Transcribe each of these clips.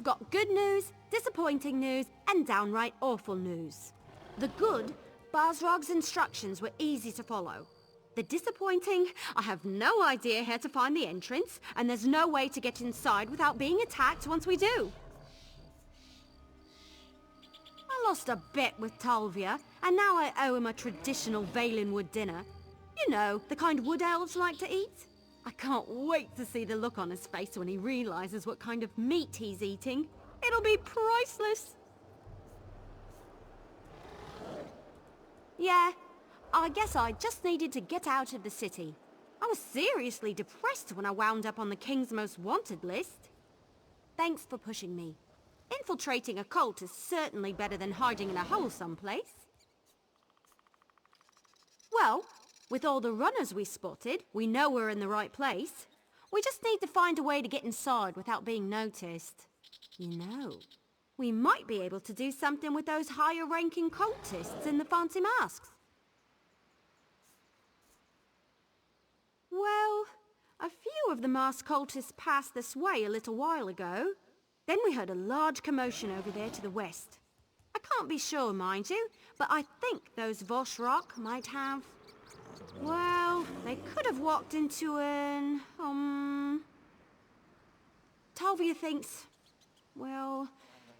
I've got good news, disappointing news, and downright awful news. The good, Basrog's instructions were easy to follow. The disappointing, I have no idea how to find the entrance, and there's no way to get inside without being attacked once we do. I lost a bet with Talvia, and now I owe him a traditional Valenwood dinner. You know, the kind wood elves like to eat. I can't wait to see the look on his face when he realizes what kind of meat he's eating. It'll be priceless. Yeah, I guess I just needed to get out of the city. I was seriously depressed when I wound up on the King's Most Wanted list. Thanks for pushing me. Infiltrating a cult is certainly better than hiding in a hole someplace. Well, with all the runners we spotted, we know we're in the right place. We just need to find a way to get inside without being noticed. You know, we might be able to do something with those higher-ranking cultists in the fancy masks. Well, a few of the masked cultists passed this way a little while ago. Then we heard a large commotion over there to the west. I can't be sure, mind you, but I think those Voshrock might have... Well, they could have walked into an... Talvia thinks... Well,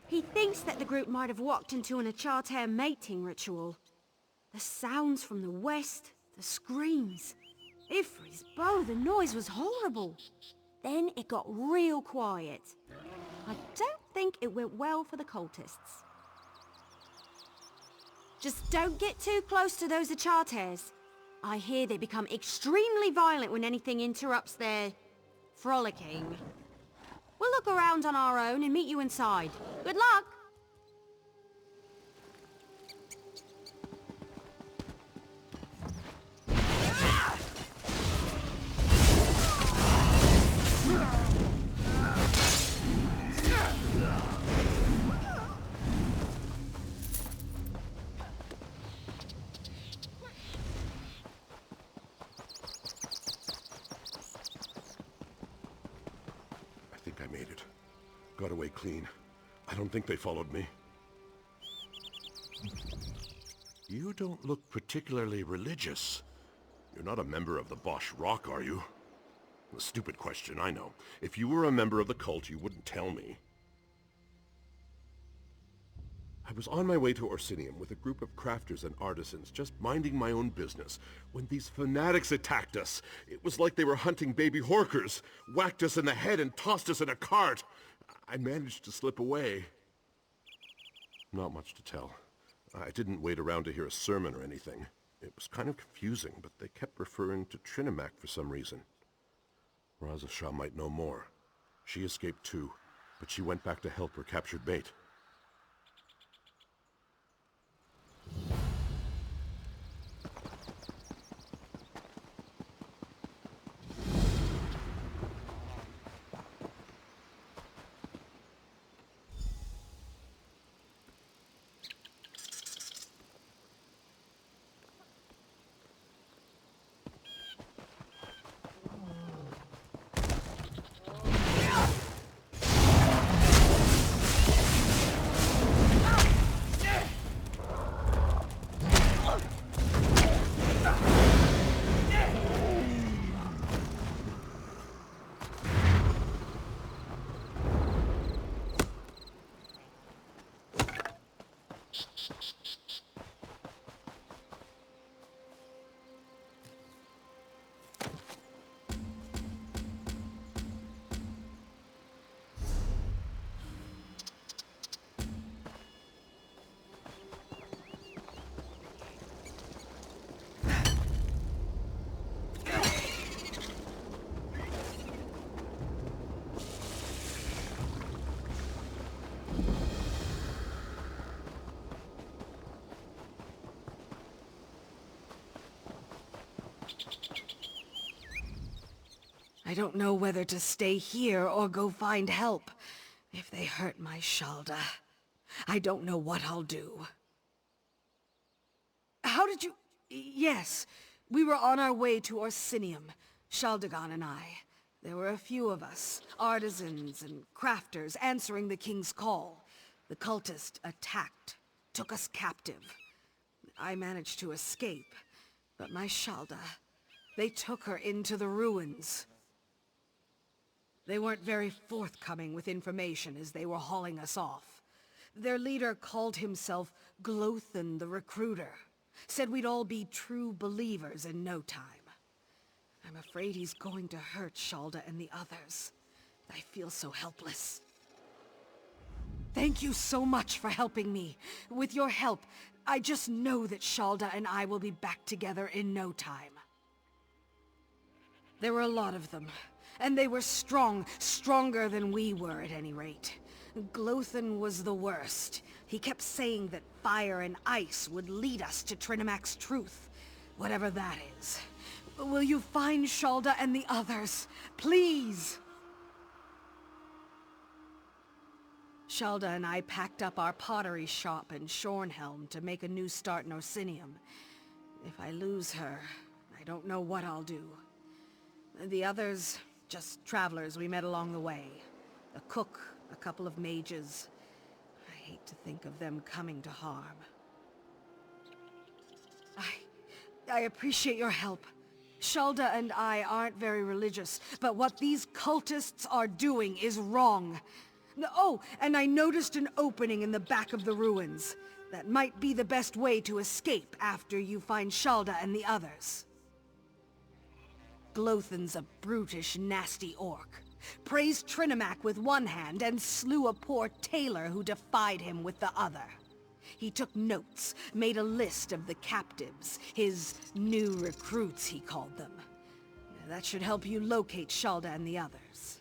he thinks that the group might have walked into an Acharter mating ritual. The sounds from the west, the screams. Ifri's bow, the noise was horrible. Then it got real quiet. I don't think it went well for the cultists. Just don't get too close to those Acharters. I hear they become extremely violent when anything interrupts their... frolicking. We'll look around on our own and meet you inside. Good luck! I made it. Got away clean. I don't think they followed me. You don't look particularly religious. You're not a member of the Bosch Rock, are you? A stupid question, I know. If you were a member of the cult, you wouldn't tell me. I was on my way to Orsinium with a group of crafters and artisans, just minding my own business, when these fanatics attacked us. It was like they were hunting baby horkers, whacked us in the head and tossed us in a cart. I managed to slip away. Not much to tell. I didn't wait around to hear a sermon or anything. It was kind of confusing, but they kept referring to Trinimac for some reason. Razasha might know more. She escaped too, but she went back to help her captured mate. I don't know whether to stay here or go find help. If they hurt my Shalda, I don't know what I'll do. How did you... Yes, we were on our way to Orsinium, Shaldagon and I. There were a few of us, artisans and crafters, answering the king's call. The cultist attacked, took us captive. I managed to escape, but my Shalda, they took her into the ruins. They weren't very forthcoming with information as they were hauling us off. Their leader called himself Glothan the Recruiter. Said we'd all be true believers in no time. I'm afraid he's going to hurt Shalda and the others. I feel so helpless. Thank you so much for helping me. With your help, I just know that Shalda and I will be back together in no time. There were a lot of them, and they were strong, stronger than we were at any rate. Glothan was the worst. He kept saying that fire and ice would lead us to Trinimac's truth, whatever that is. Will you find Shalda and the others? Please! Shalda and I packed up our pottery shop in Shornhelm to make a new start in Orsinium. If I lose her, I don't know what I'll do. The others, just travelers we met along the way. A cook, a couple of mages. I hate to think of them coming to harm. I appreciate your help. Shalda and I aren't very religious, but what these cultists are doing is wrong. Oh, and I noticed an opening in the back of the ruins. That might be the best way to escape after you find Shalda and the others. Glothan's a brutish, nasty orc. Praised Trinimac with one hand and slew a poor tailor who defied him with the other. He took notes, made a list of the captives, his new recruits, he called them. That should help you locate Shalda and the others.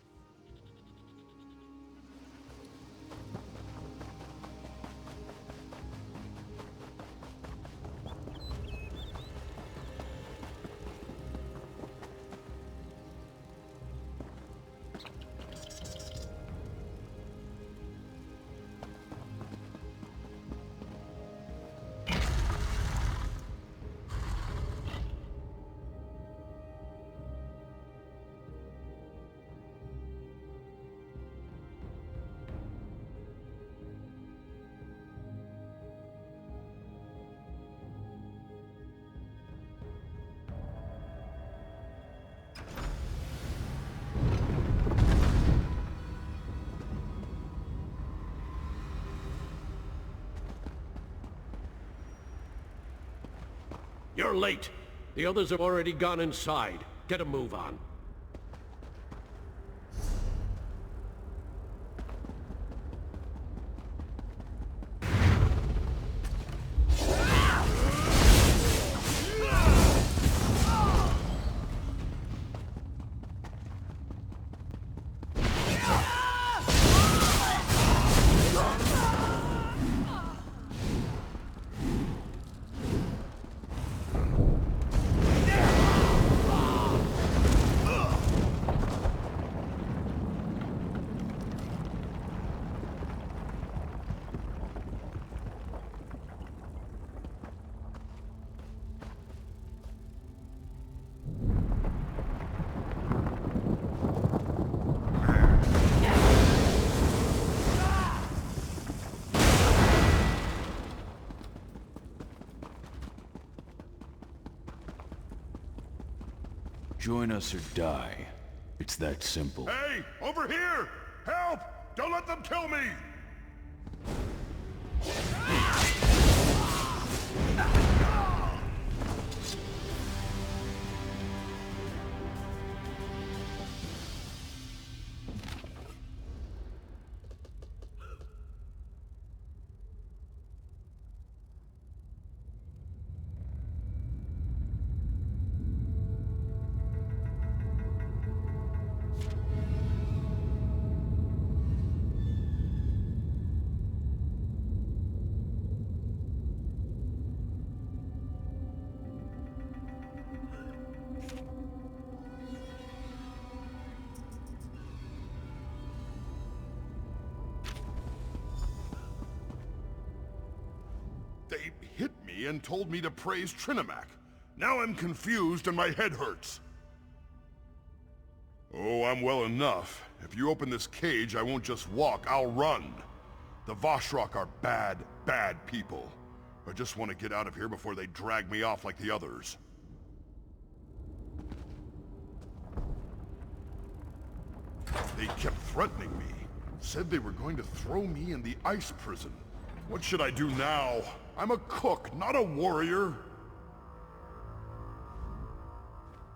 You're late. The others have already gone inside. Get a move on. Join us or die. It's that simple. Hey! Over here! Help! Don't let them kill me! They hit me and told me to praise Trinimac. Now I'm confused and my head hurts. Oh, I'm well enough. If you open this cage, I won't just walk, I'll run. The Vashrak are bad, bad people. I just want to get out of here before they drag me off like the others. They kept threatening me. Said they were going to throw me in the ice prison. What should I do now? I'm a cook, not a warrior.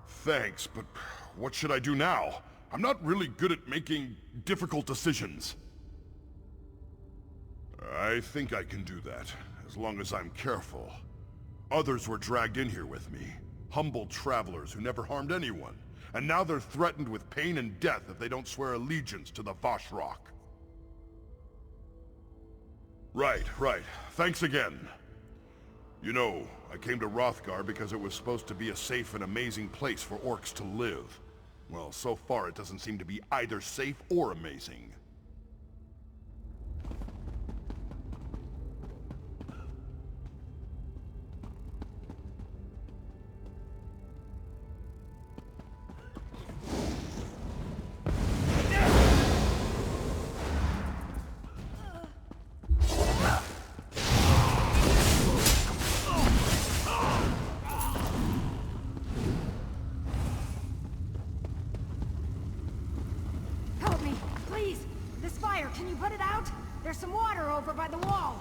Thanks, but what should I do now? I'm not really good at making difficult decisions. I think I can do that, as long as I'm careful. Others were dragged in here with me. Humble travelers who never harmed anyone. And now they're threatened with pain and death if they don't swear allegiance to the Vashrak. Right. Thanks again. You know, I came to Wrothgar because it was supposed to be a safe and amazing place for orcs to live. Well, so far it doesn't seem to be either safe or amazing. Can you put it out? There's some water over by the wall.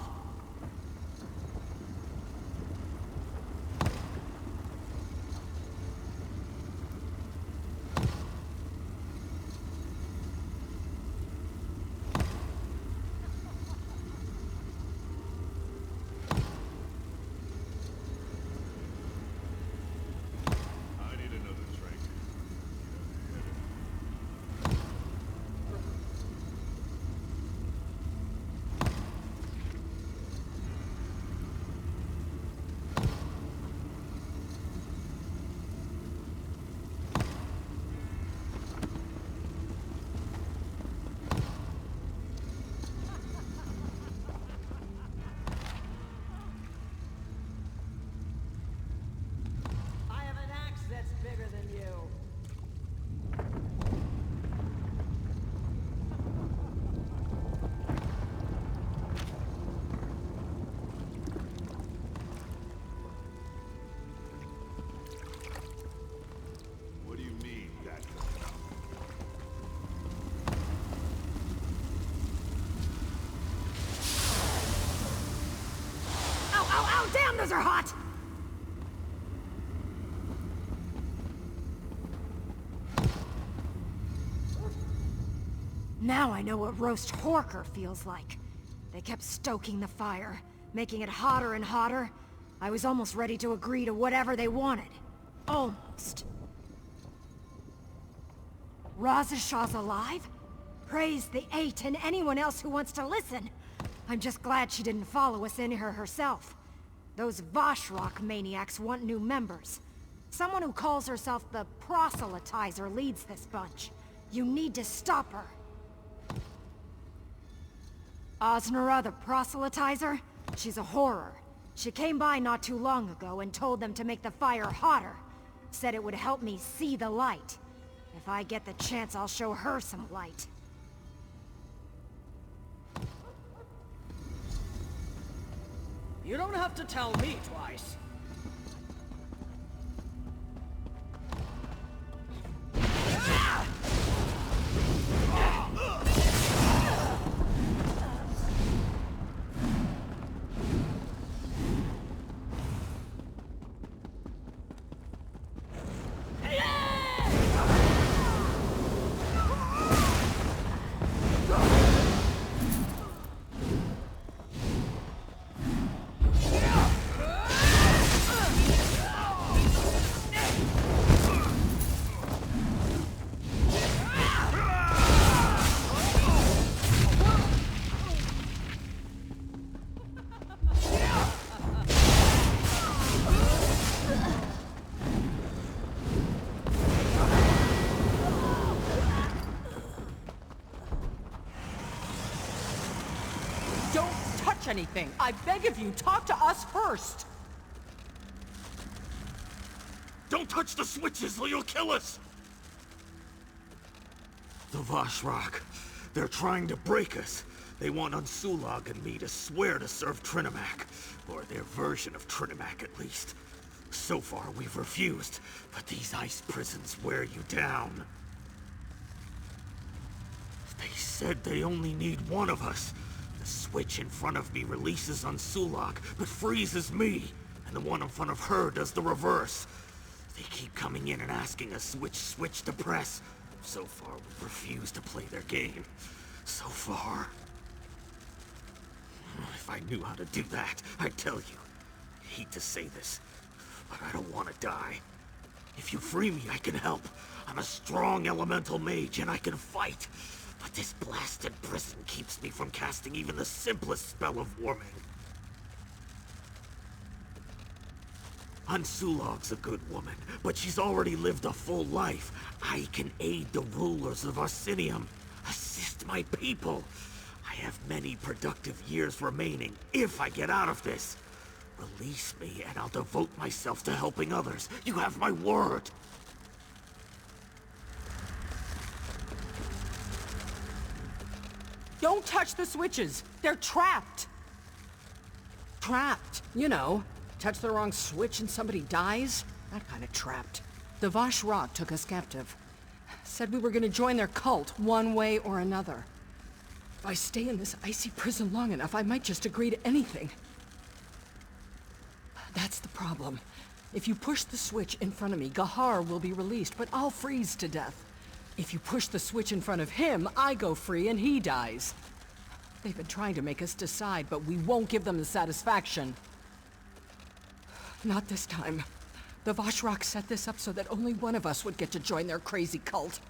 Damn, those are hot! Now I know what roast Horker feels like. They kept stoking the fire, making it hotter and hotter. I was almost ready to agree to whatever they wanted. Almost. Razashaw's alive? Praise the Eight and anyone else who wants to listen. I'm just glad she didn't follow us in here herself. Those Vashrak maniacs want new members. Someone who calls herself the Proselytizer leads this bunch. You need to stop her. Osnora the Proselytizer? She's a horror. She came by not too long ago and told them to make the fire hotter. Said it would help me see the light. If I get the chance, I'll show her some light. You don't have to tell me twice. Anything. I beg of you, talk to us first. Don't touch the switches or you'll kill us! The Vashrak. They're trying to break us. They want Unsulag and me to swear to serve Trinimac. Or their version of Trinimac, at least. So far, we've refused. But these ice prisons wear you down. They said they only need one of us. The switch in front of me releases Unsulag, but freezes me. And the one in front of her does the reverse. They keep coming in and asking us which switch to press. So far, we've refused to play their game. So far. If I knew how to do that, I'd tell you. I hate to say this, but I don't want to die. If you free me, I can help. I'm a strong elemental mage and I can fight. But this blasted prison keeps me from casting even the simplest spell of warming. Unsulag's a good woman, but she's already lived a full life. I can aid the rulers of Arsinium, assist my people. I have many productive years remaining, if I get out of this. Release me, and I'll devote myself to helping others. You have my word. Don't touch the switches! They're trapped! Trapped, you know. Touch the wrong switch and somebody dies? That kind of trapped. The Vashrak took us captive. Said we were gonna join their cult, one way or another. If I stay in this icy prison long enough, I might just agree to anything. That's the problem. If you push the switch in front of me, Gahar will be released, but I'll freeze to death. If you push the switch in front of him, I go free and he dies. They've been trying to make us decide, but we won't give them the satisfaction. Not this time. The Vashrak set this up so that only one of us would get to join their crazy cult.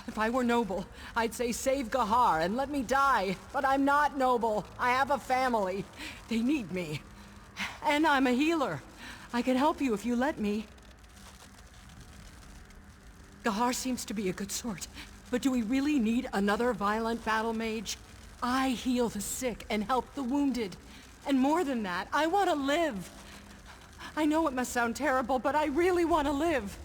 If I were noble, I'd say save Gahar and let me die. But I'm not noble. I have a family. They need me. And I'm a healer. I can help you if you let me. Gahar seems to be a good sort, but do we really need another violent battle mage? I heal the sick and help the wounded. And more than that, I want to live. I know it must sound terrible, but I really want to live.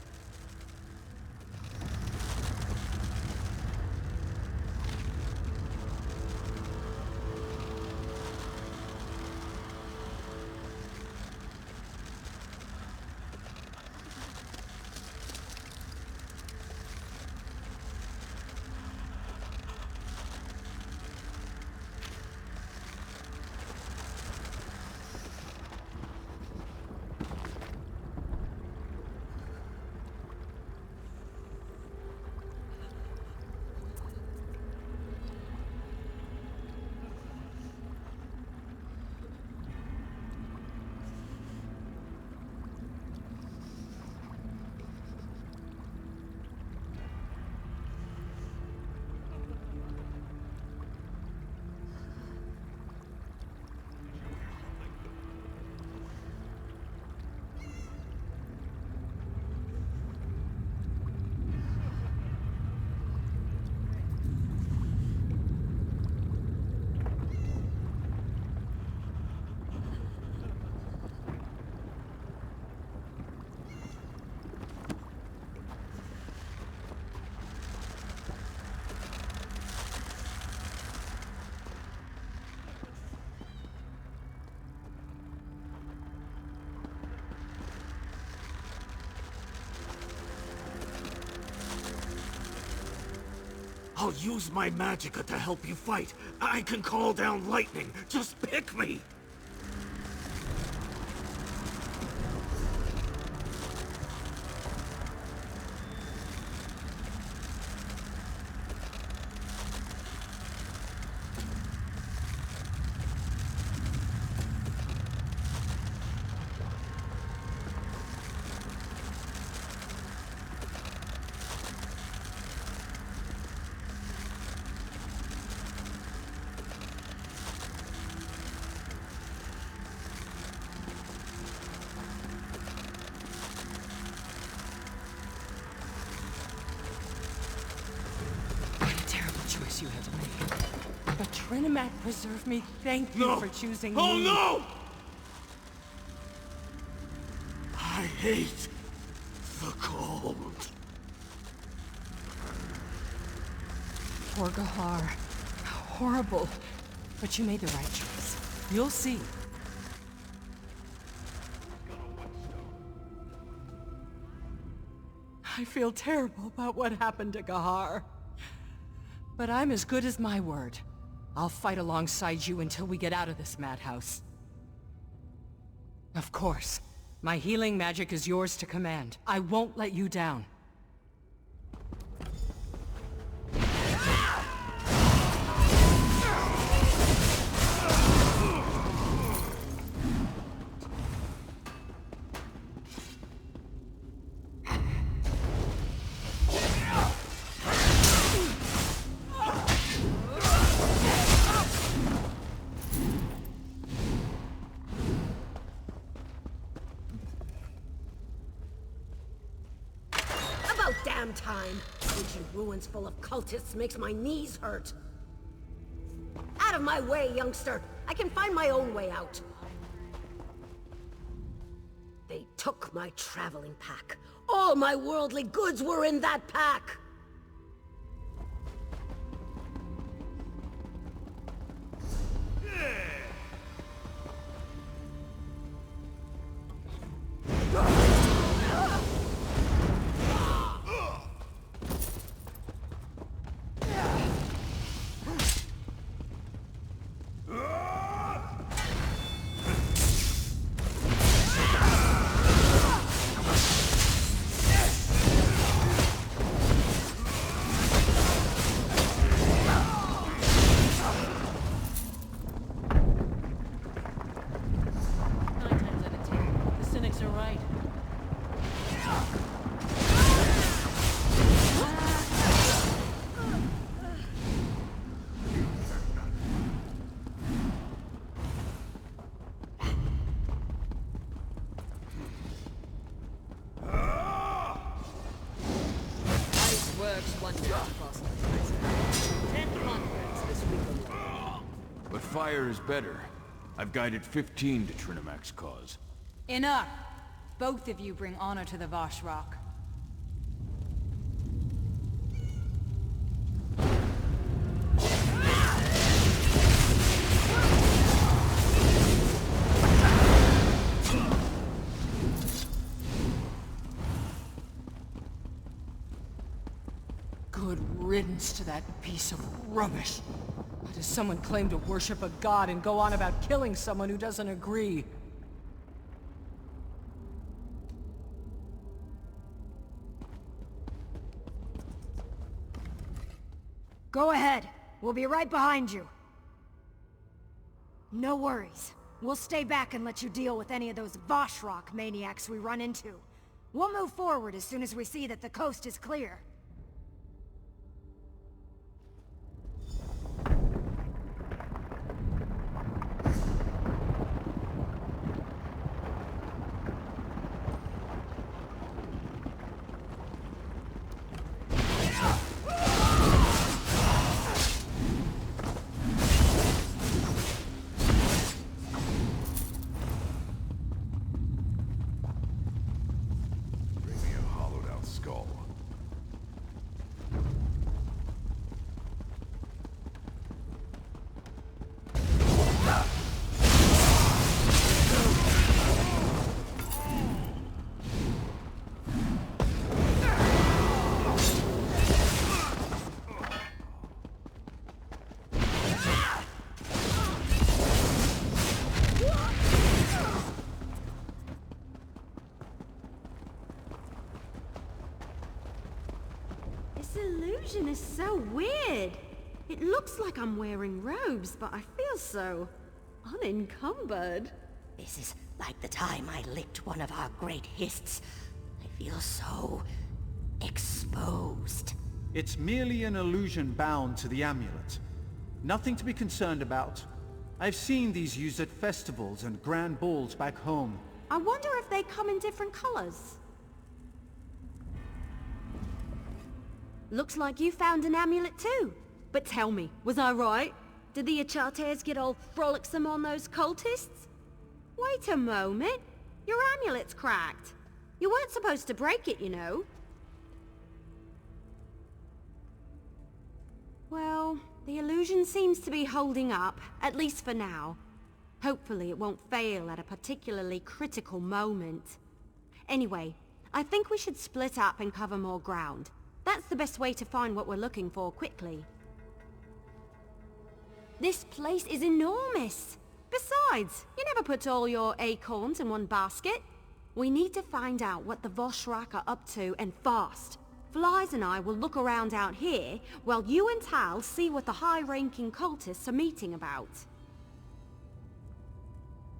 I'll use my magicka to help you fight. I can call down lightning. Just pick me. You had to make. But Trinimac preserve me. Thank you for choosing me. Oh no! I hate the cold. Poor Gahar. Horrible. But you made the right choice. You'll see. I feel terrible about what happened to Gahar. But I'm as good as my word. I'll fight alongside you until we get out of this madhouse. Of course. My healing magic is yours to command. I won't let you down. Damn time! Ancient ruins full of cultists makes my knees hurt. Out of my way, youngster! I can find my own way out. They took my traveling pack. All my worldly goods were in that pack! But fire is better. I've guided 15 to Trinimax's cause. Enough! Both of you bring honor to the Vosh Rock. Good riddance to that piece of rubbish. Why does someone claim to worship a god and go on about killing someone who doesn't agree? Go ahead. We'll be right behind you. No worries. We'll stay back and let you deal with any of those Voshrock maniacs we run into. We'll move forward as soon as we see that the coast is clear. This illusion is so weird. It looks like I'm wearing robes, but I feel so unencumbered. This is like the time I licked one of our great hists. I feel so exposed. It's merely an illusion bound to the amulet. Nothing to be concerned about. I've seen these used at festivals and grand balls back home. I wonder if they come in different colors. Looks like you found an amulet too. But tell me, was I right? Did the Achartes get all frolicsome on those cultists? Wait a moment. Your amulet's cracked. You weren't supposed to break it, you know. Well, the illusion seems to be holding up, at least for now. Hopefully it won't fail at a particularly critical moment. Anyway, I think we should split up and cover more ground. That's the best way to find what we're looking for quickly. This place is enormous! Besides, you never put all your acorns in one basket. We need to find out what the Voshrak are up to, and fast. Flies and I will look around out here, while you and Tal see what the high-ranking cultists are meeting about.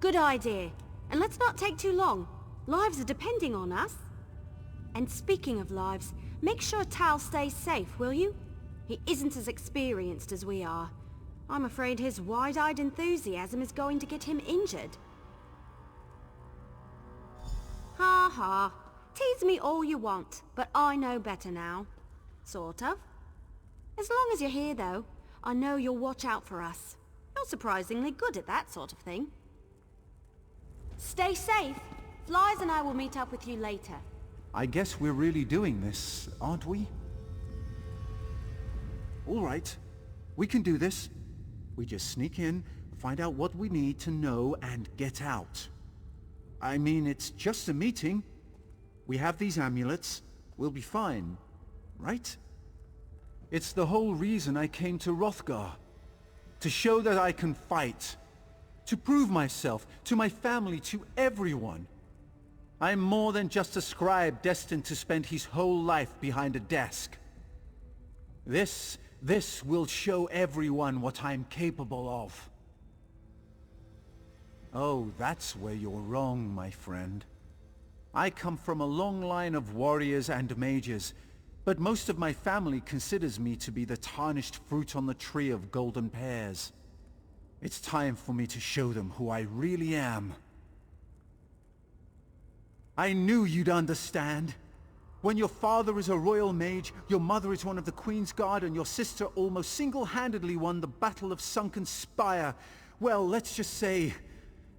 Good idea. And let's not take too long. Lives are depending on us. And speaking of lives, make sure Tal stays safe, will you? He isn't as experienced as we are. I'm afraid his wide-eyed enthusiasm is going to get him injured. Ha ha. Tease me all you want, but I know better now. Sort of. As long as you're here, though, I know you'll watch out for us. You're surprisingly good at that sort of thing. Stay safe. Flies and I will meet up with you later. I guess we're really doing this, aren't we? All right. We can do this. We just sneak in, find out what we need to know, and get out. I mean, it's just a meeting. We have these amulets. We'll be fine, right? It's the whole reason I came to Wrothgar. To show that I can fight. To prove myself, to my family, to everyone. I'm more than just a scribe destined to spend his whole life behind a desk. This will show everyone what I'm capable of. Oh, that's where you're wrong, my friend. I come from a long line of warriors and mages, but most of my family considers me to be the tarnished fruit on the tree of golden pears. It's time for me to show them who I really am. I knew you'd understand. When your father is a royal mage, your mother is one of the Queen's Guard, and your sister almost single-handedly won the Battle of Sunken Spire, well, let's just say,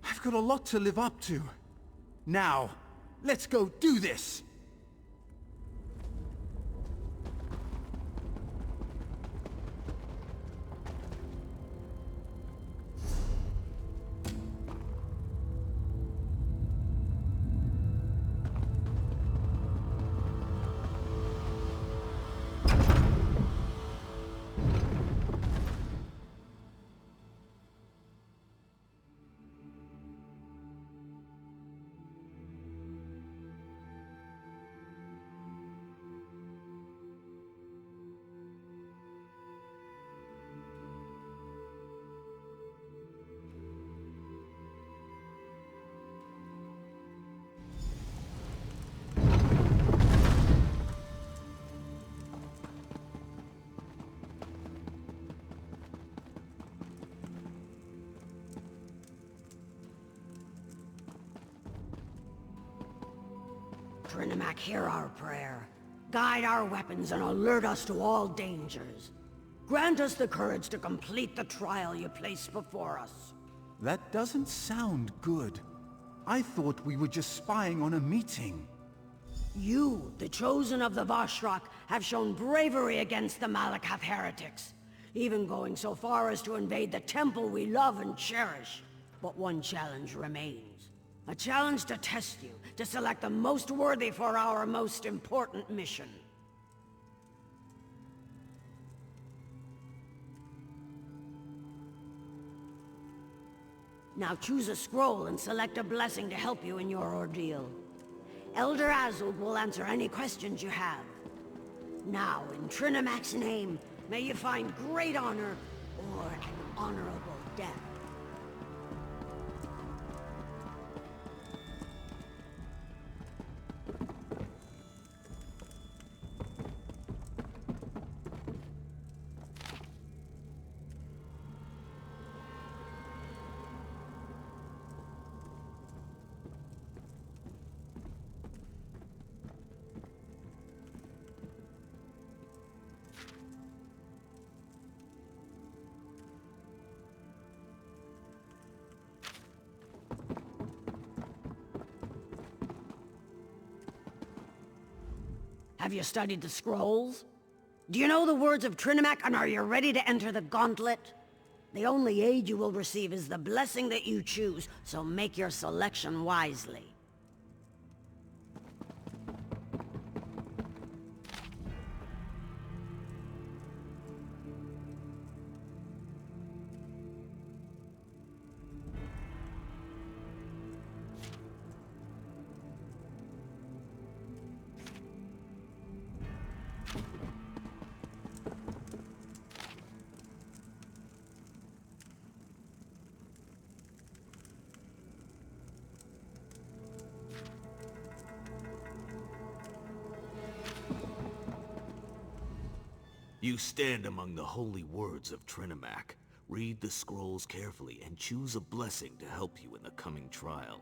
I've got a lot to live up to. Now, let's go do this! Trinimac, hear our prayer. Guide our weapons and alert us to all dangers. Grant us the courage to complete the trial you place before us. That doesn't sound good. I thought we were just spying on a meeting. You, the chosen of the Voshrak, have shown bravery against the Malakath heretics, even going so far as to invade the temple we love and cherish. But one challenge remains. A challenge to test you, to select the most worthy for our most important mission. Now choose a scroll and select a blessing to help you in your ordeal. Elder Azul will answer any questions you have. Now, in Trinimac's name, may you find great honor or an honorable death. Have you studied the scrolls? Do you know the words of Trinimac, and are you ready to enter the gauntlet? The only aid you will receive is the blessing that you choose, so make your selection wisely. You stand among the holy words of Trinimac. Read the scrolls carefully and choose a blessing to help you in the coming trial.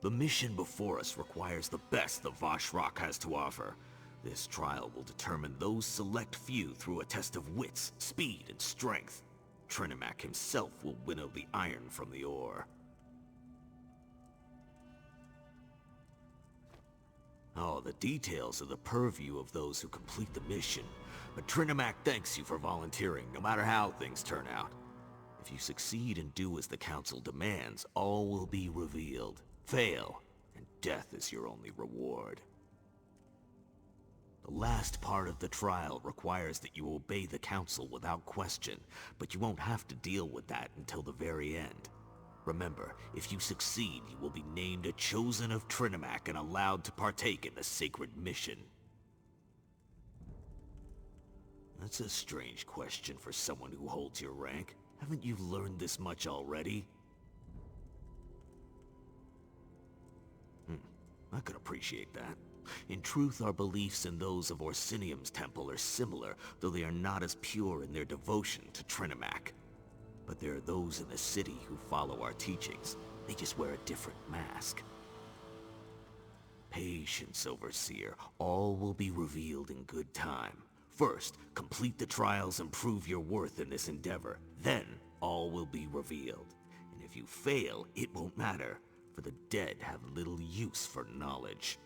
The mission before us requires the best the Vashrak has to offer. This trial will determine those select few through a test of wits, speed, and strength. Trinimac himself will winnow the iron from the ore. Oh, the details are the purview of those who complete the mission. But Trinimac thanks you for volunteering, no matter how things turn out. If you succeed and do as the Council demands, all will be revealed. Fail, and death is your only reward. The last part of the trial requires that you obey the Council without question, but you won't have to deal with that until the very end. Remember, if you succeed, you will be named a Chosen of Trinimac and allowed to partake in the sacred mission. That's a strange question for someone who holds your rank. Haven't you learned this much already? I could appreciate that. In truth, our beliefs and those of Orsinium's temple are similar, though they are not as pure in their devotion to Trinimac. But there are those in the city who follow our teachings. They just wear a different mask. Patience, Overseer. All will be revealed in good time. First, complete the trials and prove your worth in this endeavor. Then, all will be revealed. And if you fail, it won't matter, for the dead have little use for knowledge.